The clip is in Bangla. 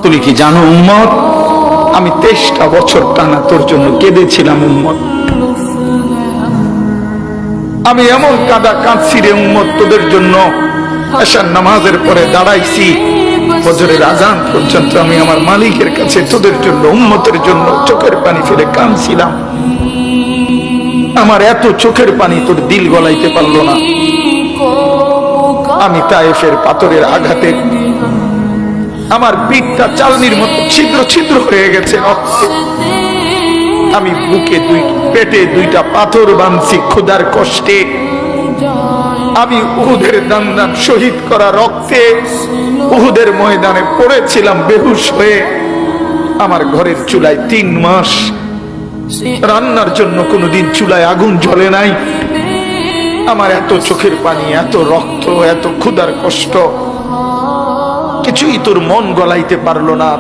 তুমি কি জানো উম্মত, আমি 23টা বছর টানা তোর জন্য কেঁদেছিলাম উম্মত। আমি এমন কাঁদা কাঁদছি রে উম্মত তোদের জন্য। এশার নামাজের পরে দাঁড়াইছি, ফজরের আজান পর্যন্ত আমি আমার মালিকের কাছে তোদের জন্য, উম্মতের জন্য চোখের পানি ফেলে কাঁদছিলাম। আমার এত চোখের পানি তোর দিল গলাইতে পারলো না। আমি তায়েফের পাথরের আঘাতে আমার পিঠটা চালনির মতো ছিদ্র ছিদ্র হয়ে গেছে রক্তে। আমি বুকে পেটে 2টা পাথর বাঁধছি ক্ষুধার কষ্টে। আমি উহুদের দান্দান শহীদ করা রক্তে উহুদের ময়দানে পড়েছিলাম বেহুশ হয়ে। আমার ঘরের চুলায় 3 মাস রান্নার জন্য কোনোদিন চুলায় আগুন জ্বলে নাই। আমার এত চোখের পানি, এত রক্ত, এত ক্ষুধার কষ্ট কিছুই তোর মন গলাইতে পারলো না।